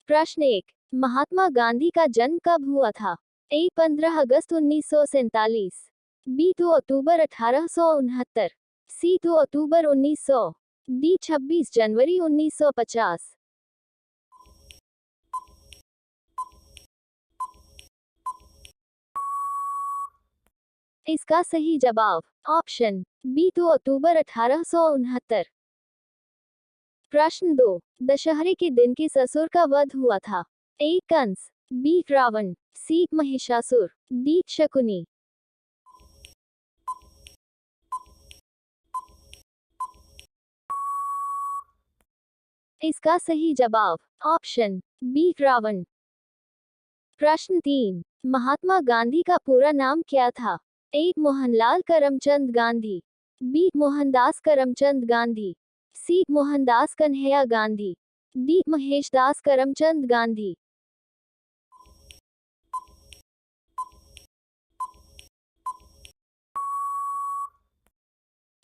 प्रश्न 1। महात्मा गांधी का जन्म कब हुआ था? ए 15 अगस्त 1947, बी 2 अक्टूबर 1869, सी 2 अक्टूबर 1900, डी 26 जनवरी 1950। इसका सही जवाब ऑप्शन बी 2 अक्टूबर 1869। प्रश्न 2। दशहरे के दिन किस असुर का वध हुआ था? ए कंस, बी रावण, सी महिषासुर, डी शकुनी। इसका सही जवाब ऑप्शन बी रावण। प्रश्न 3। महात्मा गांधी का पूरा नाम क्या था? ए मोहनलाल करमचंद गांधी, बी मोहनदास करमचंद गांधी, सी मोहनदास कन्हैया गांधी, डी महेशदास करमचंद गांधी।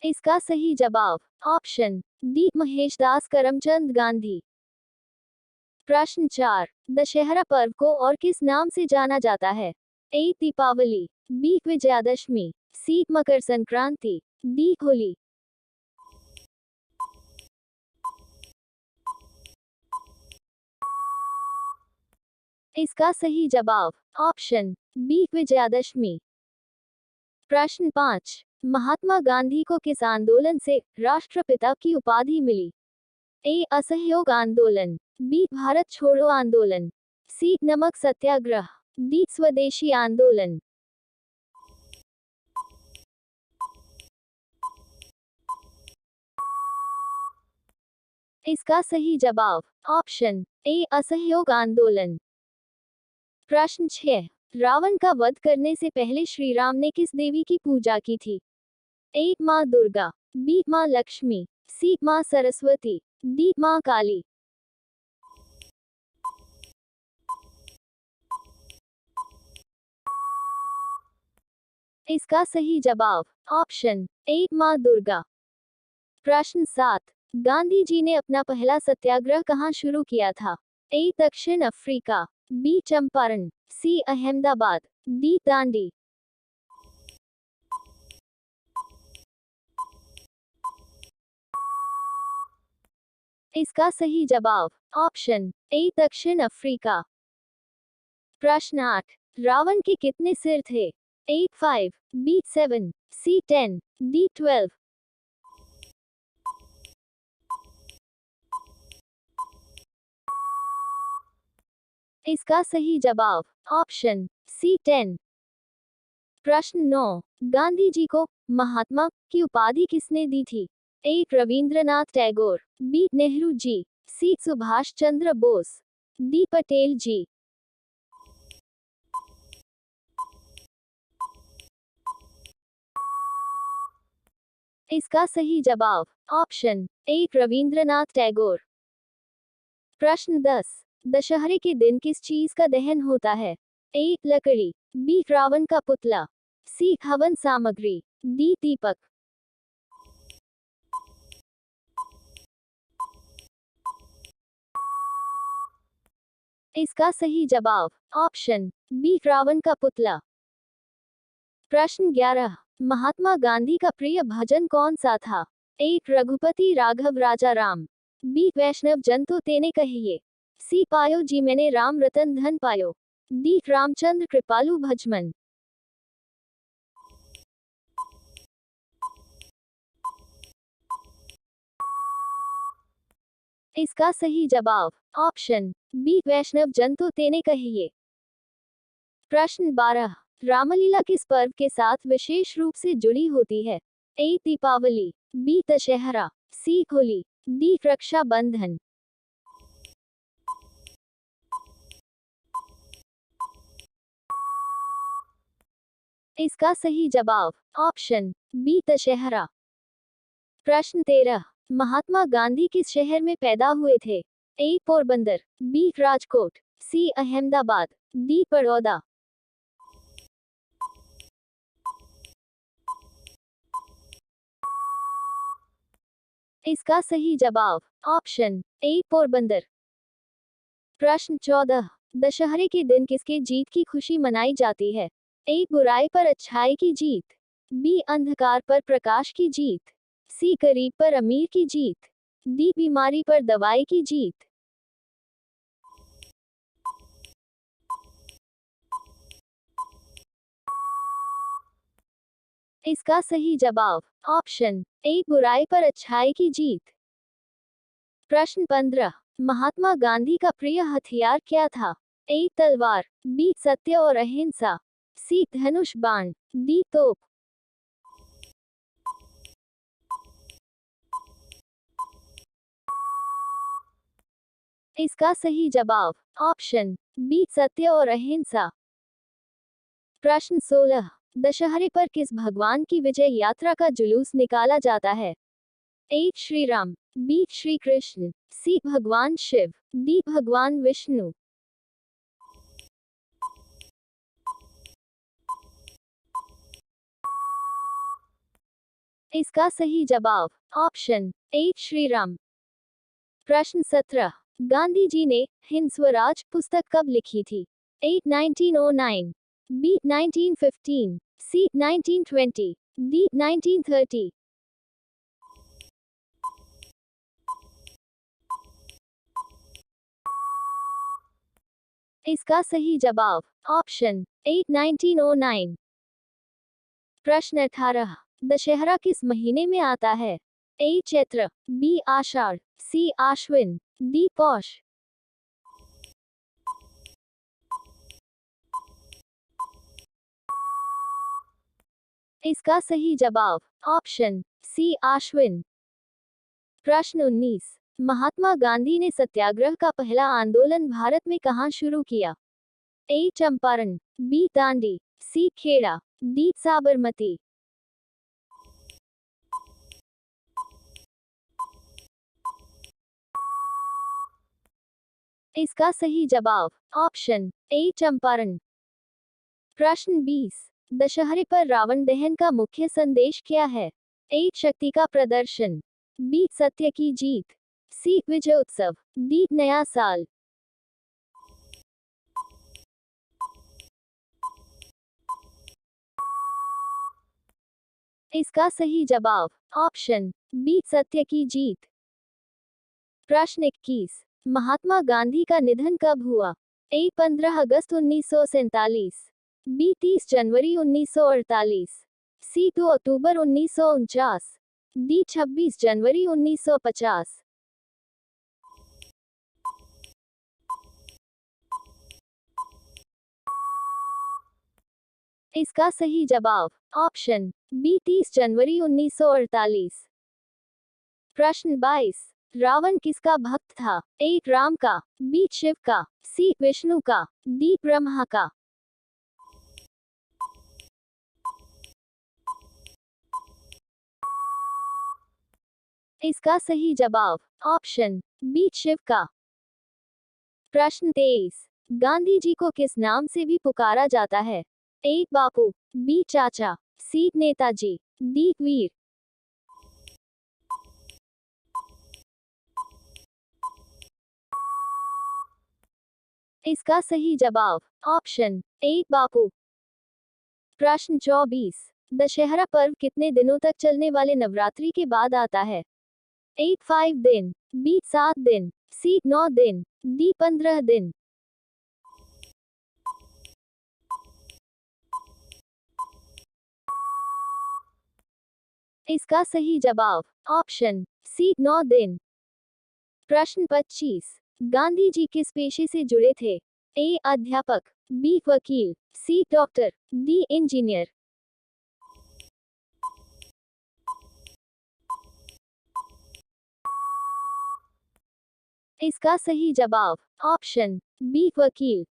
इसका सही जवाब ऑप्शन डी महेशदास करमचंद गांधी। प्रश्न 4। दशहरा पर्व को और किस नाम से जाना जाता है? ए दीपावली, बी विजयादशमी, सी मकर संक्रांति, डी होली। इसका सही जवाब ऑप्शन बी विजयादशमी। प्रश्न 5। महात्मा गांधी को किस आंदोलन से राष्ट्रपिता की उपाधि मिली? ए असहयोग आंदोलन, बी भारत छोड़ो आंदोलन, सी नमक सत्याग्रह, डी स्वदेशी आंदोलन। इसका सही जवाब ऑप्शन ए असहयोग आंदोलन। प्रश्न 6। रावण का वध करने से पहले श्री राम ने किस देवी की पूजा की थी? ए माँ दुर्गा, बी माँ लक्ष्मी, सी माँ सरस्वती, डी माँ काली। इसका सही जवाब ऑप्शन ए माँ दुर्गा। प्रश्न 7। गांधी जी ने अपना पहला सत्याग्रह कहाँ शुरू किया था? ए दक्षिण अफ्रीका, बी चंपारण, सी अहमदाबाद, डी दांडी। इसका सही जवाब ऑप्शन ए दक्षिण अफ्रीका। प्रश्न 8। रावण के कितने सिर थे? ए 5, बी 7, सी 10, डी 12। इसका सही जवाब ऑप्शन सी 10। प्रश्न 9। गांधी जी को महात्मा की उपाधि किसने दी थी? ए रविंद्रनाथ टैगोर, बी नेहरू जी, सी सुभाष चंद्र बोस, डी पटेल जी। इसका सही जवाब ऑप्शन ए रविंद्रनाथ टैगोर। प्रश्न 10। दशहरे के दिन किस चीज का दहन होता है? ए लकड़ी, बी रावण का पुतला, सी हवन सामग्री, डी दीपक। इसका सही जवाब ऑप्शन बी रावण का पुतला। प्रश्न 11। महात्मा गांधी का प्रिय भजन कौन सा था? ए रघुपति राघव राजा राम, बी वैष्णव जन तो तेने कहिए, सी पायो जी मैंने राम रतन धन पायो, डी रामचंद्र कृपालु भजमन। इसका सही जवाब ऑप्शन बी वैष्णव जन तो तेने कहिए। प्रश्न 12। रामलीला किस पर्व के साथ विशेष रूप से जुड़ी होती है? ए दीपावली, बी दशहरा, सी होली, डी रक्षाबंधन। इसका सही जवाब ऑप्शन बी दशहरा। प्रश्न 13। महात्मा गांधी किस शहर में पैदा हुए थे? ए पोरबंदर, बी राजकोट, सी अहमदाबाद, डी बड़ौदा। इसका सही जवाब ऑप्शन ए पोरबंदर। प्रश्न 14, दशहरे के दिन किसके जीत की खुशी मनाई जाती है? ए, बुराई पर अच्छाई की जीत, बी, अंधकार पर प्रकाश की जीत, सी, गरीब पर अमीर की जीत, डी, बीमारी पर दवाई की जीत। इसका सही जवाब ऑप्शन ए, बुराई पर अच्छाई की जीत। प्रश्न 15, महात्मा गांधी का प्रिय हथियार क्या था? ए, तलवार, बी, सत्य और अहिंसा, सी, धनुष बाण, डी, तोप। इसका सही जवाब ऑप्शन बी, सत्य और अहिंसा। प्रश्न 16, दशहरे पर किस भगवान की विजय यात्रा का जुलूस निकाला जाता है? ए, श्री राम, बी, श्री कृष्ण, सी, भगवान शिव, डी, भगवान विष्णु। इसका सही जवाब ऑप्शन ए, श्री राम। प्रश्न 17, गांधी जी ने हिंद स्वराज पुस्तक कब लिखी थी? ए, 1909, बी, 1915, सी, 1920, डी, 1930। इसका सही जवाब ऑप्शन ए, 1909। प्रश्न 18, दशहरा किस महीने में आता है? ए, चैत्र, बी, आषाढ़, सी, आश्विन, डी, पौष। इसका सही जवाब ऑप्शन सी, आश्विन। प्रश्न 19, महात्मा गांधी ने सत्याग्रह का पहला आंदोलन भारत में कहां शुरू किया? ए, चंपारण, बी, दांडी, सी, खेड़ा, डी, साबरमती। इसका सही जवाब ऑप्शन ए, चंपारण। प्रश्न 20, दशहरे पर रावण दहन का मुख्य संदेश क्या है? ए, शक्ति का प्रदर्शन, बी, सत्य की जीत, सी, विजय उत्सव, डी, नया साल। इसका सही जवाब ऑप्शन बी, सत्य की जीत। प्रश्न 21, महात्मा गांधी का निधन कब हुआ? ए, 15 अगस्त 1947, बी, 30 जनवरी 1948, सी, 2 अक्टूबर 1949, डी, 26 जनवरी 1950। इसका सही जवाब ऑप्शन बी, 30 जनवरी 1948। प्रश्न 22, रावण किसका भक्त था? ए, राम का, बी, शिव का, सी, विष्णु का, डी, ब्रह्मा का। इसका सही जवाब ऑप्शन बी, शिव का। प्रश्न 23, गांधी जी को किस नाम से भी पुकारा जाता है? ए, बापू, बी, चाचा, सी, नेताजी, डी, वीर। इसका सही जवाब ऑप्शन ए, बापू। प्रश्न 24, दशहरा पर्व कितने दिनों तक चलने वाले नवरात्रि के बाद आता है? ए, 5 दिन, बी, 7 दिन, सी, 9 दिन, डी, 15 दिन। इसका सही जवाब ऑप्शन सी, 9 दिन। प्रश्न 25, गांधी जी किस पेशे से जुड़े थे? ए, अध्यापक, बी, वकील, सी, डॉक्टर, डी, इंजीनियर। इसका सही जवाब ऑप्शन बी, वकील।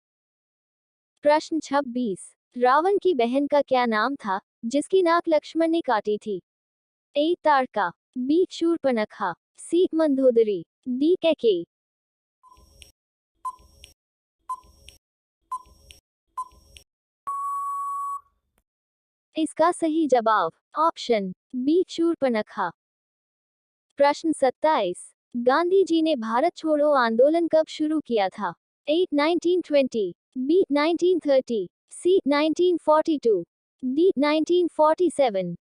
प्रश्न 26, रावण की बहन का क्या नाम था जिसकी नाक लक्ष्मण ने काटी थी? ए, ताड़का, बी, शूर्पणखा, सी, मंदोदरी, डी, कैकेयी। इसका सही जवाब ऑप्शन बी, शूर्पणखा। प्रश्न 27, गांधी जी ने भारत छोड़ो आंदोलन कब शुरू किया था? A. 1920, B. 1930, C. 1942, D. 1947.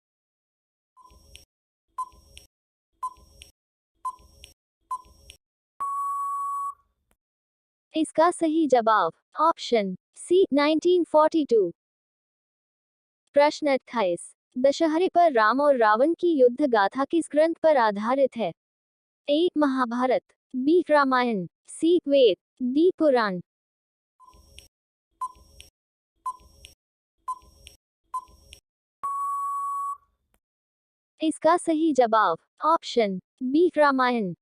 इसका सही जवाब ऑप्शन सी 1942। प्रश्न 28। दशहरे पर राम और रावण की युद्ध गाथा किस ग्रंथ पर आधारित है? ए. महाभारत, बी. रामायण, सी. वेद, डी. पुराण। इसका सही जवाब ऑप्शन बी. रामायण।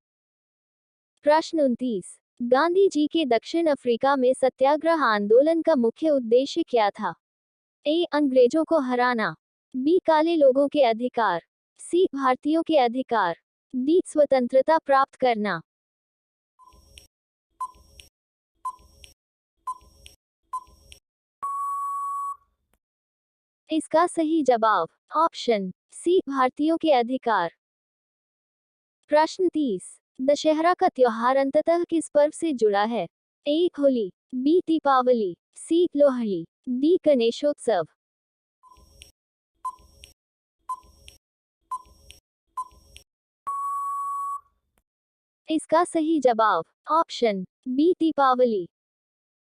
प्रश्न 29। गांधी जी के दक्षिण अफ्रीका में सत्याग्रह आंदोलन का मुख्य उद्देश्य क्या था? ए. अंग्रेजों को हराना, बी. काले लोगों के अधिकार, सी. भारतीयों के अधिकार, डी. स्वतंत्रता प्राप्त करना। इसका सही जवाब ऑप्शन सी. भारतीयों के अधिकार। प्रश्न 30। दशहरा का त्योहार अंततः किस पर्व से जुड़ा है? ए. होली, बी. दीपावली, सी. लोहड़ी, डी. गणेशोत्सव। इसका सही जवाब ऑप्शन बी. दीपावली।